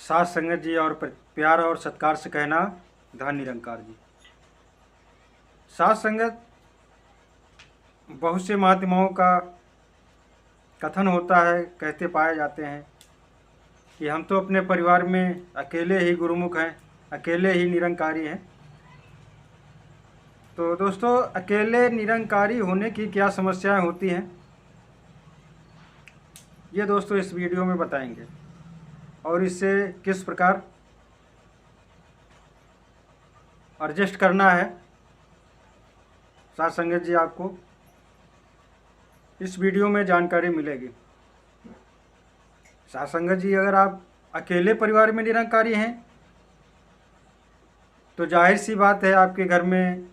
साथ संगत जी और प्यार और सत्कार से कहना धन निरंकार जी। साथ संगत बहुत से महात्माओं का कथन होता है, कहते पाए जाते हैं कि हम तो अपने परिवार में अकेले ही गुरुमुख हैं, अकेले ही निरंकारी हैं। तो दोस्तों, अकेले निरंकारी होने की क्या समस्याएं होती हैं, ये दोस्तों इस वीडियो में बताएंगे और इससे किस प्रकार एडजस्ट करना है। साथ संगत जी, आपको इस वीडियो में जानकारी मिलेगी। साथ संगत जी, अगर आप अकेले परिवार में निरंकारी हैं तो जाहिर सी बात है आपके घर में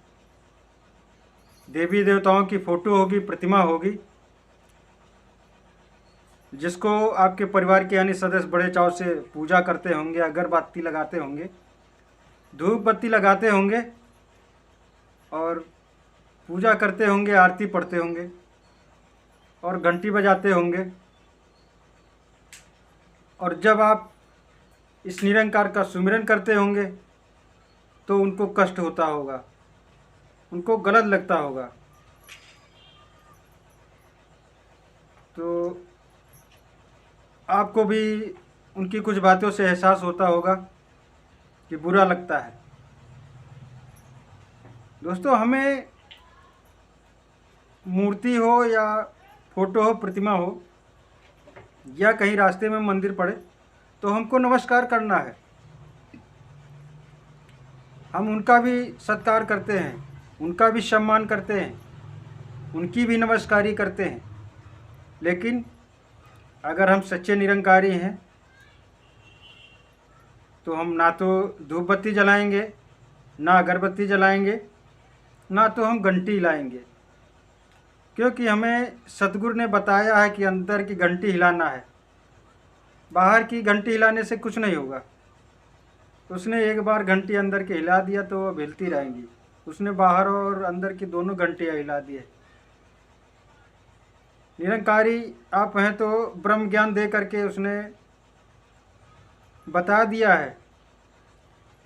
देवी देवताओं की फ़ोटो होगी, प्रतिमा होगी, जिसको आपके परिवार के अन्य सदस्य बड़े चाव से पूजा करते होंगे, अगरबत्ती लगाते होंगे, धूप बत्ती लगाते होंगे और पूजा करते होंगे, आरती पढ़ते होंगे और घंटी बजाते होंगे। और जब आप इस निरंकार का सुमिरन करते होंगे तो उनको कष्ट होता होगा, उनको गलत लगता होगा। तो आपको भी उनकी कुछ बातों से एहसास होता होगा कि बुरा लगता है। दोस्तों, हमें मूर्ति हो या फोटो हो, प्रतिमा हो, या कहीं रास्ते में मंदिर पड़े तो हमको नमस्कार करना है। हम उनका भी सत्कार करते हैं, उनका भी सम्मान करते हैं, उनकी भी नमस्कारी करते हैं। लेकिन अगर हम सच्चे निरंकारी हैं तो हम ना तो धूप बत्ती जलाएंगे, ना अगरबत्ती जलाएंगे, ना तो हम घंटी हिलाएंगे, क्योंकि हमें सतगुरु ने बताया है कि अंदर की घंटी हिलाना है, बाहर की घंटी हिलाने से कुछ नहीं होगा। उसने एक बार घंटी अंदर की हिला दिया तो वह हिलती रहेंगी। उसने बाहर और अंदर की दोनों घंटियाँ हिला दिए। निरंकारी आप हैं तो ब्रह्म ज्ञान दे करके उसने बता दिया है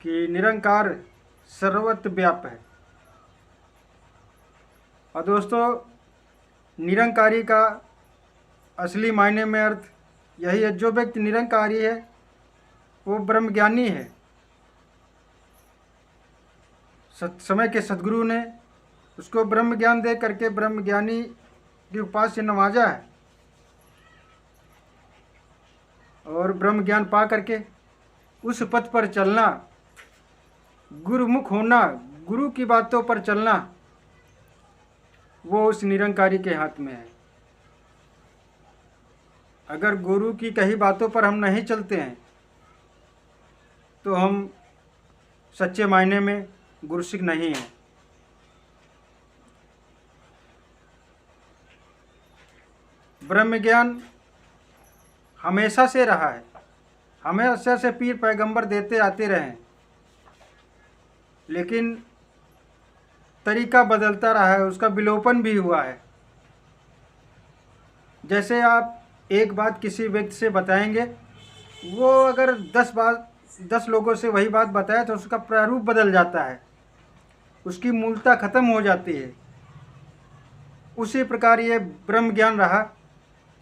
कि निरंकार सर्वत्र व्याप्त है। और दोस्तों, निरंकारी का असली मायने में अर्थ यही है, जो व्यक्ति निरंकारी है वो ब्रह्म ज्ञानी है। समय के सद्गुरु ने उसको ब्रह्म ज्ञान दे करके ब्रह्म ज्ञानी की उपाधि से नवाजा है और ब्रह्म ज्ञान पा करके उस पथ पर चलना, गुरुमुख होना, गुरु की बातों पर चलना, वो उस निरंकारी के हाथ में है। अगर गुरु की कही बातों पर हम नहीं चलते हैं तो हम सच्चे मायने में गुरुसिख नहीं हैं। ब्रह्म ज्ञान हमेशा से रहा है, हमेशा से पीर पैगंबर देते आते रहे, लेकिन तरीका बदलता रहा है, उसका विलोपन भी हुआ है। जैसे आप एक बात किसी व्यक्ति से बताएंगे, वो अगर 10 लोगों से वही बात बताए तो उसका प्रारूप बदल जाता है, उसकी मूलता खत्म हो जाती है। उसी प्रकार ये ब्रह्म ज्ञान रहा।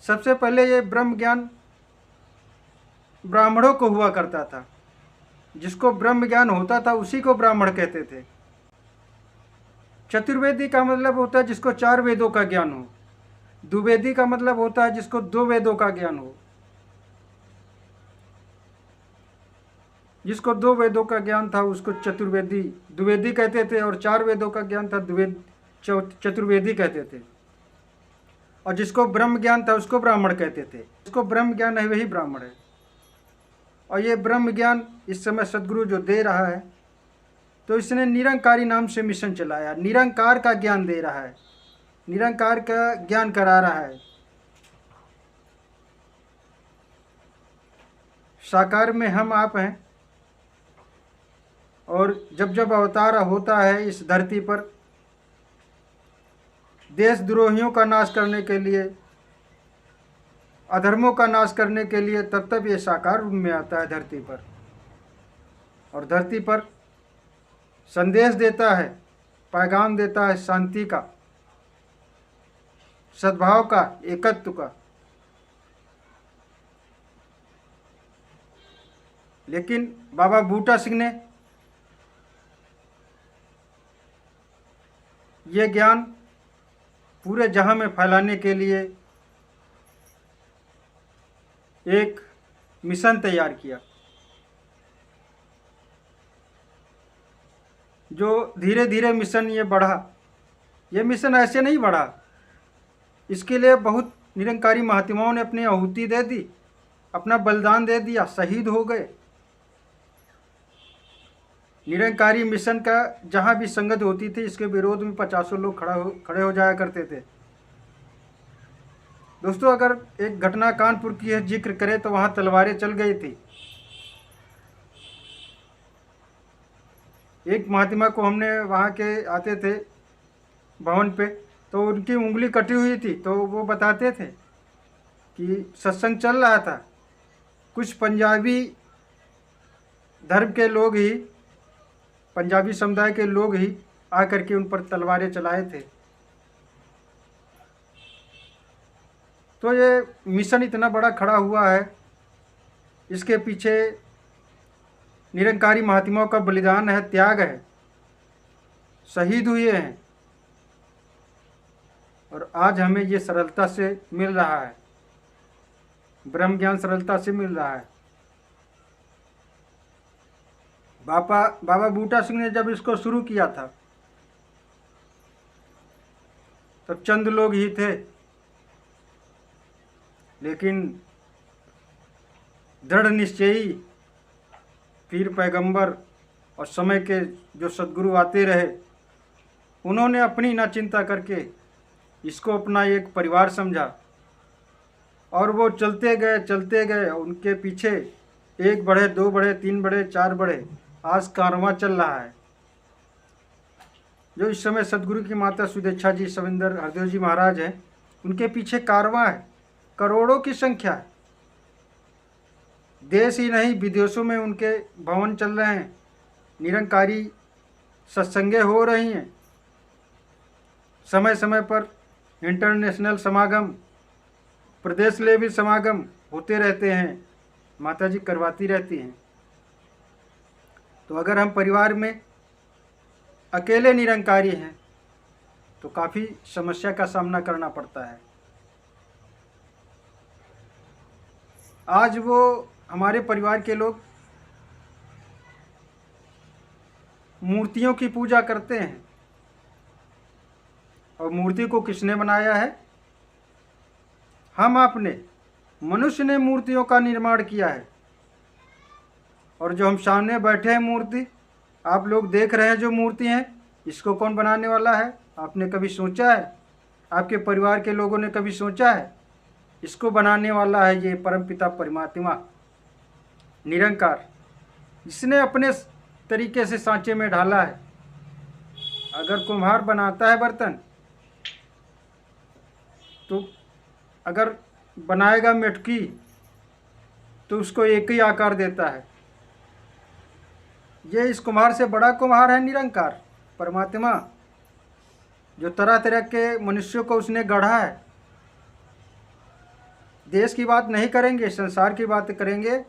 सबसे पहले ये ब्रह्म ज्ञान ब्राह्मणों को हुआ करता था। जिसको ब्रह्म ज्ञान होता था उसी को ब्राह्मण कहते थे। चतुर्वेदी का मतलब होता है जिसको 4 वेदों का ज्ञान हो। द्विवेदी का मतलब होता है जिसको 2 वेदों का ज्ञान हो। जिसको 2 वेदों का ज्ञान था उसको चतुर्वेदी, द्विवेदी कहते थे, और 4 वेदों का ज्ञान था चतुर्वेदी कहते थे। और जिसको ब्रह्म ज्ञान था उसको ब्राह्मण कहते थे। जिसको ब्रह्म ज्ञान है वही ब्राह्मण है। और ये ब्रह्म ज्ञान इस समय सद्गुरु जो दे रहा है, तो इसने निरंकारी नाम से मिशन चलाया, निरंकार का ज्ञान दे रहा है, निरंकार का ज्ञान करा रहा है। साकार में हम आप हैं, और जब जब अवतार होता है इस धरती पर देशद्रोहियों का नाश करने के लिए, अधर्मों का नाश करने के लिए तब ये साकार रूप में आता है धरती पर, और धरती पर संदेश देता है, पैगाम देता है शांति का, सद्भाव का, एकत्व का। लेकिन बाबा बूटा सिंह ने ये ज्ञान पूरे जहां में फैलाने के लिए एक मिशन तैयार किया, जो धीरे धीरे मिशन ये बढ़ा। ये मिशन ऐसे नहीं बढ़ा, इसके लिए बहुत निरंकारी महात्माओं ने अपनी आहुति दे दी, अपना बलिदान दे दिया, शहीद हो गए। निरंकारी मिशन का जहाँ भी संगत होती थी, इसके विरोध में 50 लोग खड़े हो जाया करते थे। दोस्तों, अगर एक घटना कानपुर की है जिक्र करें तो वहाँ तलवारें चल गई थी। एक महात्मा को हमने वहाँ के आते थे भवन पे, तो उनकी उंगली कटी हुई थी, तो वो बताते थे कि सत्संग चल रहा था, कुछ पंजाबी धर्म के लोग ही, पंजाबी समुदाय के लोग ही आकर के उन पर तलवारें चलाए थे। तो ये मिशन इतना बड़ा खड़ा हुआ है, इसके पीछे निरंकारी महात्माओं का बलिदान है, त्याग है, शहीद हुए हैं, और आज हमें ये सरलता से मिल रहा है, ब्रह्म ज्ञान सरलता से मिल रहा है। बाबा बूटा सिंह ने जब इसको शुरू किया था तब चंद लोग ही थे, लेकिन दृढ़ निश्चयी पीर पैगंबर और समय के जो सद्गुरु आते रहे, उन्होंने अपनी ना चिंता करके इसको अपना एक परिवार समझा, और वो चलते गए। उनके पीछे 1 बढ़े, 2 बढ़े, 3 बढ़े, 4 बढ़े, आज कारवां चल रहा है। जो इस समय सदगुरु की माता सुदेच्छा जी, सविंदर हरदेव जी महाराज हैं, उनके पीछे कारवां है, करोड़ों की संख्या है। देश ही नहीं, विदेशों में उनके भवन चल रहे हैं, निरंकारी सत्संगें हो रही हैं, समय समय पर इंटरनेशनल समागम, प्रदेश लेवल समागम होते रहते हैं, माता जी करवाती रहती हैं। तो अगर हम परिवार में अकेले निरंकारी हैं तो काफ़ी समस्या का सामना करना पड़ता है। आज वो हमारे परिवार के लोग मूर्तियों की पूजा करते हैं, और मूर्ति को किसने बनाया है? हम आपने, मनुष्य ने मूर्तियों का निर्माण किया है। और जो हम सामने बैठे हैं मूर्ति, आप लोग देख रहे हैं जो मूर्ति हैं, इसको कौन बनाने वाला है? आपने कभी सोचा है? आपके परिवार के लोगों ने कभी सोचा है? इसको बनाने वाला है ये परमपिता परमात्मा निरंकार, इसने अपने तरीके से सांचे में ढाला है। अगर कुम्हार बनाता है बर्तन, तो अगर बनाएगा मटकी तो उसको एक ही आकार देता है। ये इस कुम्हार से बड़ा कुम्हार है निरंकार परमात्मा, जो तरह तरह के मनुष्यों को उसने गढ़ा है। देश की बात नहीं करेंगे, संसार की बात करेंगे।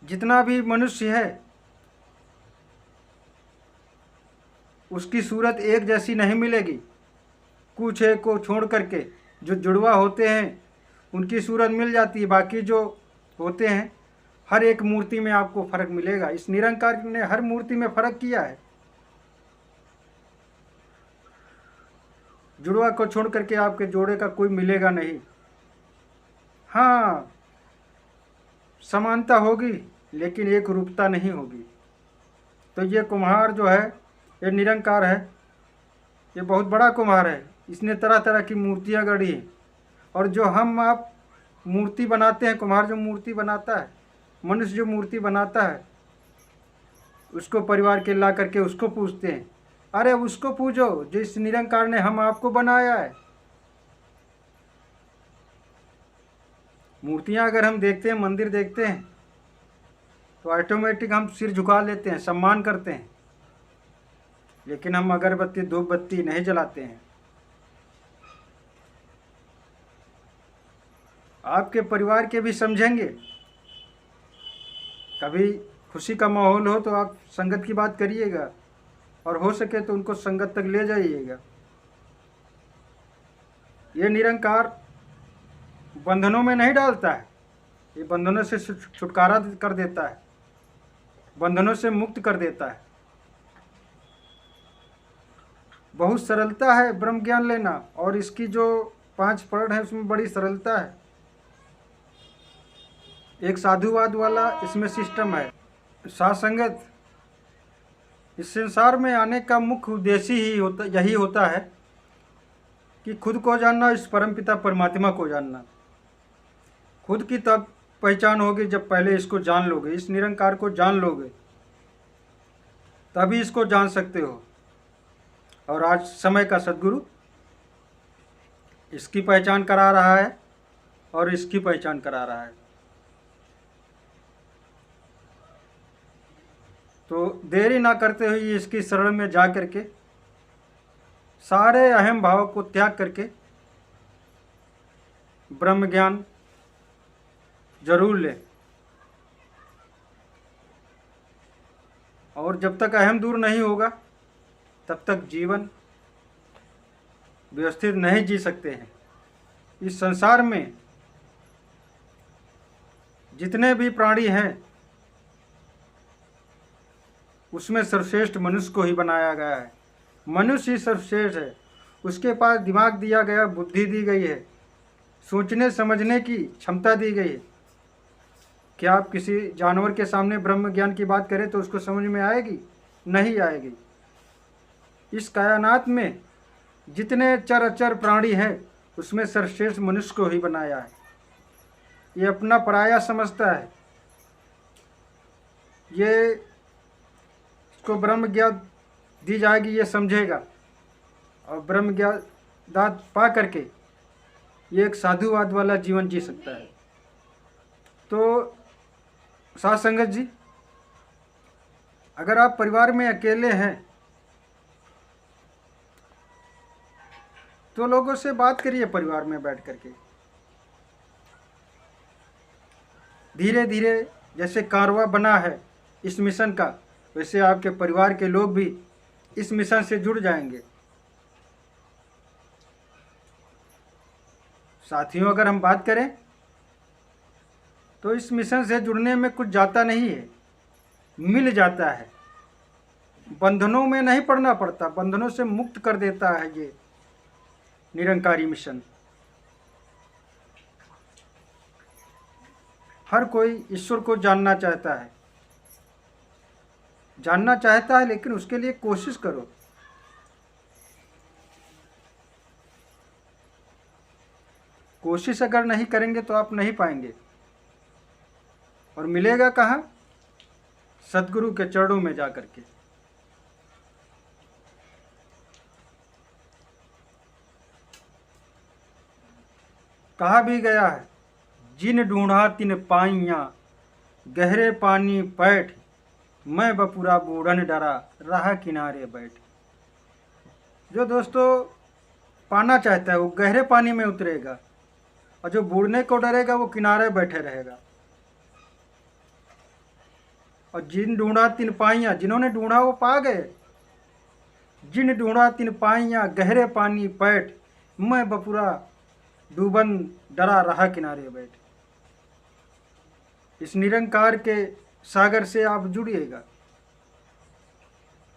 जितना भी मनुष्य है उसकी सूरत एक जैसी नहीं मिलेगी। कुछ एक को छोड़ करके जो जुड़वा होते हैं उनकी सूरत मिल जाती है, बाकी जो होते हैं हर एक मूर्ति में आपको फर्क मिलेगा। इस निरंकार ने हर मूर्ति में फर्क किया है। जुड़वा को छोड़ करके आपके जोड़े का कोई मिलेगा नहीं। हाँ, समानता होगी लेकिन एक रूपता नहीं होगी। तो ये कुम्हार जो है, ये निरंकार है, ये बहुत बड़ा कुम्हार है। इसने तरह तरह की मूर्तियाँ गढ़ी हैं, और जो हम आप मूर्ति बनाते हैं, कुम्हार जो मूर्ति बनाता है, मनुष्य जो मूर्ति बनाता है, उसको परिवार के ला करके उसको पूजते हैं। अरे उसको पूजो जिस निरंकार ने हम आपको बनाया है। मूर्तियाँ अगर हम देखते हैं, मंदिर देखते हैं, तो ऑटोमेटिक हम सिर झुका लेते हैं, सम्मान करते हैं, लेकिन हम अगरबत्ती धूप बत्ती नहीं जलाते हैं। आपके परिवार के भी समझेंगे। कभी खुशी का माहौल हो तो आप संगत की बात करिएगा, और हो सके तो उनको संगत तक ले जाइएगा। ये निरंकार बंधनों में नहीं डालता है, ये बंधनों से छुटकारा कर देता है, बंधनों से मुक्त कर देता है। बहुत सरलता है ब्रह्म ज्ञान लेना, और इसकी जो 5 पढ़ है उसमें बड़ी सरलता है। एक साधुवाद वाला इसमें सिस्टम है। साथ संगत, इस संसार में आने का मुख्य उद्देश्य ही यही होता है कि खुद को जानना, इस परमपिता परमात्मा को जानना। खुद की तब पहचान होगी जब पहले इसको जान लोगे, इस निरंकार को जान लोगे, तभी इसको जान सकते हो। और आज समय का सद्गुरु इसकी पहचान करा रहा है और इसकी पहचान करा रहा है। तो देरी ना करते हुए इसकी शरण में जा करके सारे अहम भाव को त्याग करके ब्रह्म ज्ञान जरूर ले। और जब तक अहम दूर नहीं होगा तब तक जीवन व्यवस्थित नहीं जी सकते हैं। इस संसार में जितने भी प्राणी हैं उसमें सर्वश्रेष्ठ मनुष्य को ही बनाया गया है। मनुष्य ही सर्वश्रेष्ठ है। उसके पास दिमाग दिया गया, बुद्धि दी गई है, सोचने समझने की क्षमता दी गई है। क्या आप किसी जानवर के सामने ब्रह्म ज्ञान की बात करें तो उसको समझ में आएगी? नहीं आएगी। इस कायनात में जितने चर अचर प्राणी हैं उसमें सर्वश्रेष्ठ मनुष्य को ही बनाया है। ये अपना पराया समझता है, ये इसको ब्रह्म ज्ञान दी जाएगी ये समझेगा, और ब्रह्म ज्ञान दात पा करके ये एक साधुवाद वाला जीवन जी सकता है। तो साथ संगत जी, अगर आप परिवार में अकेले हैं तो लोगों से बात करिए परिवार में बैठ करके। धीरे धीरे जैसे कारवां बना है इस मिशन का, वैसे आपके परिवार के लोग भी इस मिशन से जुड़ जाएंगे। साथियों, अगर हम बात करें तो इस मिशन से जुड़ने में कुछ जाता नहीं है, मिल जाता है। बंधनों में नहीं पड़ना पड़ता, बंधनों से मुक्त कर देता है ये निरंकारी मिशन। हर कोई ईश्वर को जानना चाहता है, लेकिन उसके लिए कोशिश करो। कोशिश अगर नहीं करेंगे तो आप नहीं पाएंगे। और मिलेगा कहाँ? सद्गुरु के चरणों में जा करके। कहा भी गया है, जिन ढूंढा तिन पाइयां, गहरे पानी पैठ, मैं बपुरा बूढ़न डरा, राह किनारे बैठ। जो दोस्तों पाना चाहता है वो गहरे पानी में उतरेगा, और जो बूढ़ने को डरेगा वो किनारे बैठे रहेगा। और जिन ढूंढा तिन पाइयां, जिन्होंने ढूंढा वो पा गए। जिन ढूंढा तिन पाइयां, गहरे पानी पैठ, मैं बपुरा डूबन डरा, रहा किनारे बैठ। इस निरंकार के सागर से आप जुड़िएगा,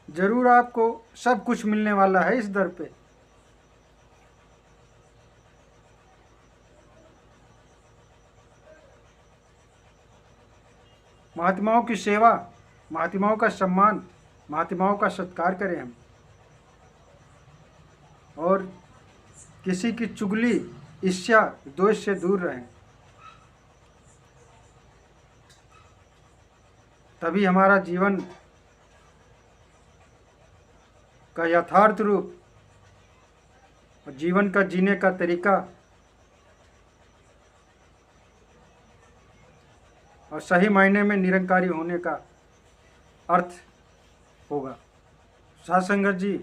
जरूर आपको सब कुछ मिलने वाला है इस दर पे। महात्माओं की सेवा, महात्माओं का सम्मान, महात्माओं का सत्कार करें हम, और किसी की चुगली, ईर्ष्या, द्वेष से दूर रहें। तभी हमारा जीवन का यथार्थ रूप और जीवन का जीने का तरीका और सही मायने में निरंकारी होने का अर्थ होगा। साध संगत जी,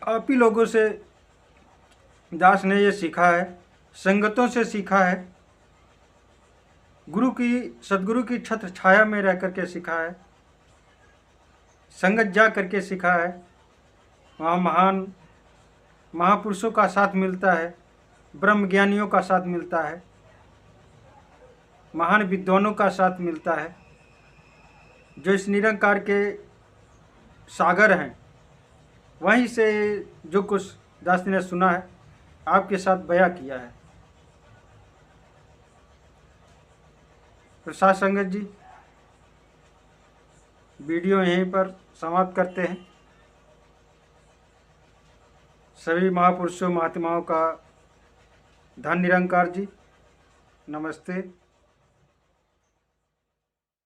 आप ही लोगों से दास ने ये सीखा है, संगतों से सीखा है, सदगुरु की छत्र छाया में रह करके सीखा है, संगत जा करके सीखा है। वहाँ महान महापुरुषों का साथ मिलता है, ब्रह्म ज्ञानियों का साथ मिलता है, महान विद्वानों का साथ मिलता है, जो इस निरंकार के सागर हैं। वहीं से जो कुछ दास ने सुना है आपके साथ बयां किया है। तो साध संगत जी, वीडियो यहीं पर समाप्त करते हैं। सभी महापुरुषों महात्माओं का धन निरंकार जी, नमस्ते।